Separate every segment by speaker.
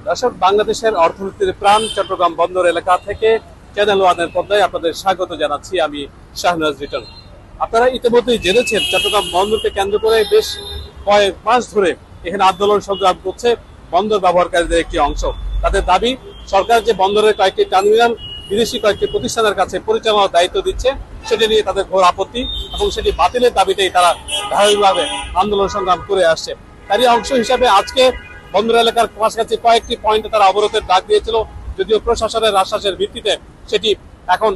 Speaker 1: দর্শক, বাংলাদেশের অর্থনীতির প্রাণ চট্টগ্রাম বন্দর এলাকা থেকে চ্যানেল ওয়ানের পর্দায় আপনাদের স্বাগত জানাচ্ছি আমি শাহনাজ রিটন। আপনারা ইতিমধ্যেই জেনেছেন চট্টগ্রাম বন্দরকে কেন্দ্র করে বেশ কয়েক মাস ধরে এখানে আন্দোলন সংগ্রাম করছে বন্দর ব্যবহারকারীদের একটি অংশ। তাদের দাবি, সরকার যে বন্দরের কয়েকটি টার্মিনাল বিদেশি কয়েকটি প্রতিষ্ঠানের কাছে পরিচালনার দায়িত্ব দিচ্ছে সেটি নিয়ে তাদের ঘোর আপত্তি এবং সেটি বাতিলের দাবিতেই তারা ধারাবাহিকভাবে আন্দোলন সংগ্রাম করে আসছে। তারই অংশ হিসাবে আজকে বন্দর এলাকার কাছাকাছি কয়েকটি পয়েন্টে তারা অবরোধের ডাক দিয়েছিল, যদিও প্রশাসনের আশ্বাসের ভিত্তিতে সেটি এখন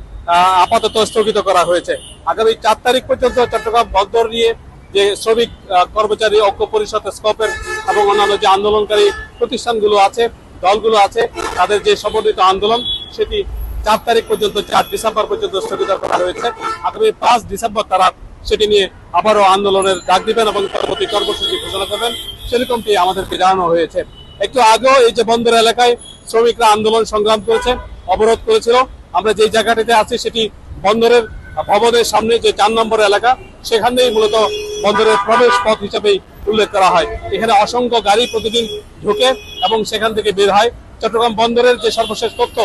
Speaker 1: আপাতত স্থগিত করা হয়েছে। আগামী 4 তারিখ পর্যন্ত চট্টগ্রাম বন্দর নিয়ে যে শ্রমিক কর্মচারী ঐক্য পরিষদ স্কপের এবং অন্যান্য যে আন্দোলনকারী প্রতিষ্ঠানগুলো আছে, দলগুলো আছে, তাদের যে সমন্বিত আন্দোলন সেটি 4 তারিখ পর্যন্ত 4 ডিসেম্বর পর্যন্ত স্থগিত করা হয়েছে। আগামী 5 ডিসেম্বর তারা সেটি নিয়ে আবারও আন্দোলনের ডাক দিবেন এবং পরবর্তী কর্মসূচি ঘোষণা করবেন, সেরকমটি আমাদেরকে জানানো হয়েছে। একটু আগেও এই যে বন্দর এলাকায় শ্রমিকরা আন্দোলন সংগ্রাম করেছে, অবরোধ করেছিল। আমরা যে জায়গাটিতে আছি সেটি বন্দরের ভবনের সামনে যে 4 নম্বর এলাকা, সেখানেই মূলত বন্দরের প্রবেশ পথ হিসেবেই উল্লেখ করা হয়। এখানে অসংখ্য গাড়ি প্রতিদিন ঢোকে এবং সেখান থেকে বের হয়। চট্টগ্রাম বন্দরের যে সর্বশেষ তথ্য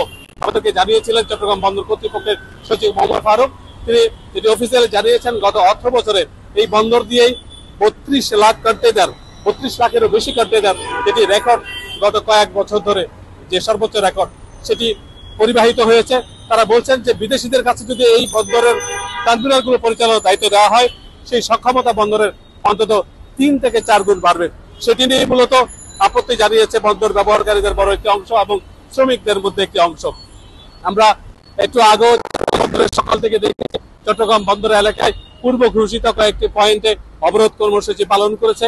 Speaker 1: আমাদেরকে জানিয়েছিলেন চট্টগ্রাম বন্দর কর্তৃপক্ষের সচিব মোহাম্মদ ফারুক, তিনি যেটি অফিসিয়ালি জানিয়েছেন গত অর্থ বছরে এই বন্দর দিয়েই 32 লাখ কন্টেইনার, 32 লাখেরও বেশি কন্টেইনার, যেটি রেকর্ড গত কয়েক বছর ধরে যে সর্বোচ্চ রেকর্ড সেটি পরিবাহিত হয়েছে। তারা বলছেন যে বিদেশিদের কাছে যদি এই বন্দরের টার্মিনালগুলো পরিচালনার দায়িত্ব দেওয়া হয়, সেই সক্ষমতা বন্দরের অন্তত 3 থেকে 4 গুণ বাড়বে। সেটি নিয়ে মূলত আপত্তি জানিয়েছে বন্দর ব্যবহারকারীদের বড় একটি অংশ এবং শ্রমিকদের মধ্যে একটি অংশ। আমরা একটু আগেও বন্দরের সকাল থেকে দেখেছি চট্টগ্রাম বন্দর এলাকায় পূর্ব ঘোষিত কয়েকটি পয়েন্টে অবরোধ কর্মসূচি পালন করেছে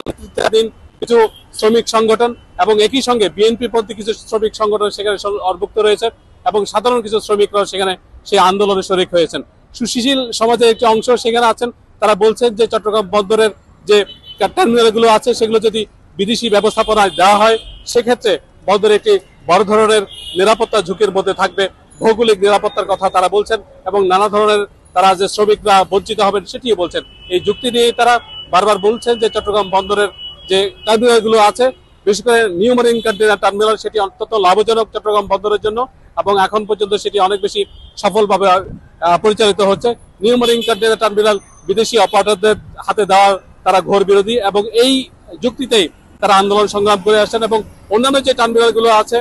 Speaker 1: নেতৃত্বাধীন কিছু শ্রমিক সংগঠন এবং একই সঙ্গে বিএনপি পন্থী কিছু শ্রমিক সংগঠন সেখানে অন্তর্ভুক্ত রয়েছে এবং সাধারণ কিছু শ্রমিকরাও সেখানে সেই আন্দোলনে শরিক হয়েছেন। সুশীল সমাজের একটি অংশ সেখানে আছেন। তারা বলছেন যে চট্টগ্রাম বন্দরের যে টার্মিনালগুলো আছে সেগুলো যদি বিদেশি ব্যবস্থাপনায় দেওয়া হয়, সেক্ষেত্রে বন্দর একটি বড় ধরনের নিরাপত্তা ঝুঁকির মধ্যে থাকবে। ভৌগোলিক নিরাপত্তার কথা তারা বলছেন এবং নানা ধরনের তারা যে শ্রমিকরা বঞ্চিত হবেন সেটিও বলছেন। এই যুক্তি নিয়ে তারা বারবার বলছেন যে চট্টগ্রাম বন্দরের যে টার্মিনালগুলো আছে, বিশেষ করে নিউ মেরিন কন্টেইনার টার্মিনাল, সেটি অত্যন্ত লাভজনক চট্টগ্রাম বন্দরের জন্য এবং এখন পর্যন্ত সেটি অনেক বেশি সফলভাবে পরিচালিত হচ্ছে। নিউ মেরিন কন্টেইনার টার্মিনাল বিদেশি অপারেটরদের হাতে দেওয়ার তারা ঘোর বিরোধী এবং এই যুক্তিতেই তারা আন্দোলন সংগ্রাম করে আসছেন। এবং অন্যান্য যে টার্মিনালগুলো আছে,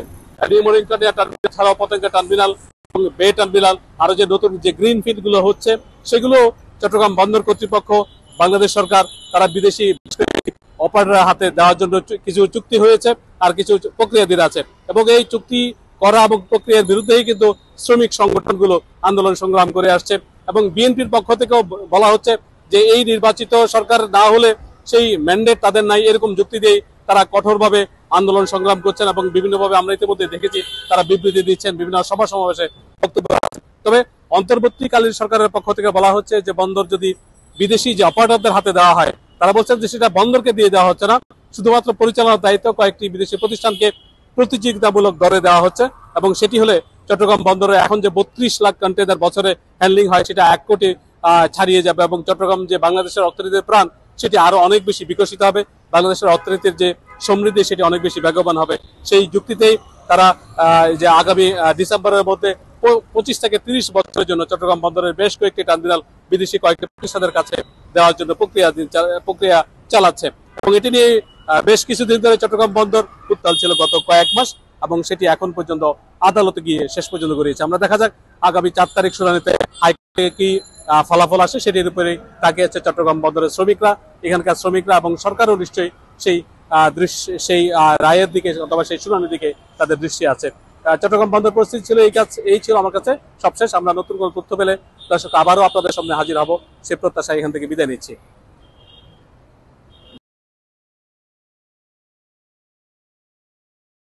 Speaker 1: নিউ মেরিন কন্টেইনার টার্মিনাল ছাড়াও পতেঙ্গা টার্মিনাল এবং বে টার্মিনাল, আরো যে নতুন যে গ্রিন ফিল্ড গুলো হচ্ছে, সেগুলো চট্টগ্রাম বন্দর কর্তৃপক্ষ, বাংলাদেশ সরকার তারা বিদেশি অপারেটরের হাতে দেওয়ার জন্য কিছু চুক্তি হয়েছে আর কিছু প্রক্রিয়াধীন আছে এবং এই চুক্তি করা এবং প্রক্রিয়ার বিরুদ্ধেই কিন্তু শ্রমিক সংগঠনগুলো আন্দোলন সংগ্রাম করে আসছে। এবং বিএনপির পক্ষ থেকেও বলা হচ্ছে যে এই নির্বাচিত সরকার না হলে সেই ম্যান্ডেট তাদের নাই, এরকম যুক্তি দিয়েই তারা কঠোরভাবে আন্দোলন সংগ্রাম করছেন এবং বিভিন্নভাবে আমরা ইতিমধ্যে দেখেছি তারা বিবৃতি দিচ্ছেন, বিভিন্ন সভা সমাবেশে বক্তব্য আছে। তবে অন্তর্বর্তীকালীন সরকারের পক্ষ থেকে বলা হচ্ছে যে বন্দর যদি বিদেশি যে অপারেটরদের হাতে দেওয়া হয়, তারা বলছেন যে সেটা বন্দরকে দিয়ে দেওয়া হচ্ছে না, শুধুমাত্র পরিচালনার দায়িত্ব কয়েকটি বিদেশি প্রতিষ্ঠানকে প্রতিযোগিতামূলক দরে দেওয়া হচ্ছে এবং সেটি হলে চট্টগ্রাম বন্দরে এখন যে 32 লাখ কন্টেইনার বছরে হ্যান্ডলিং হয় সেটা 1 কোটি ছাড়িয়ে যাবে এবং চট্টগ্রাম যে বাংলাদেশের অর্থনীতির প্রাণ সেটি আরো অনেক বেশি বিকশিত হবে, বাংলাদেশের অর্থনীতির যে সমৃদ্ধি সেটি অনেক বেশি বেগবান হবে। সেই যুক্তিতেই তারা যে আগামী ডিসেম্বরের মধ্যে 25 থেকে 30 বছরের জন্য চট্টগ্রাম বন্দরের বেশ কয়েকটি টার্মিনাল বিদেশি কয়েকটি প্রতিষ্ঠানের কাছে দেওয়ার জন্য প্রক্রিয়া চালাচ্ছে এবং এটি নিয়ে বেশ কিছুদিন ধরে চট্টগ্রাম বন্দর উত্তাল ছিল গত কয়েক মাস এবং সেটি এখন পর্যন্ত আদালতে গিয়ে শেষ পর্যন্ত গড়িয়েছে। আমরা দেখা যাক আগামী 4 তারিখ শুনানিতে হাইকোর্টে কি ফলাফল আসে, সেটির উপরে তাকিয়ে আছে চট্টগ্রাম বন্দরের শ্রমিকরা, এখানকার শ্রমিকরা এবং সরকারও নিশ্চয়ই সেই রায়ের দিকে অথবা সেই শুনানির দিকে তাদের দৃষ্টি আছে। চট্টগ্রাম বন্দর পরিস্থিতি ছিল এই ছিল আমার কাছে সবশেষ। আমরা নতুন কোনো তথ্য পেলে দর্শক আবারও আপনাদের সামনে হাজির হব, সে প্রত্যাশা এখান থেকে বিদায় নিচ্ছি।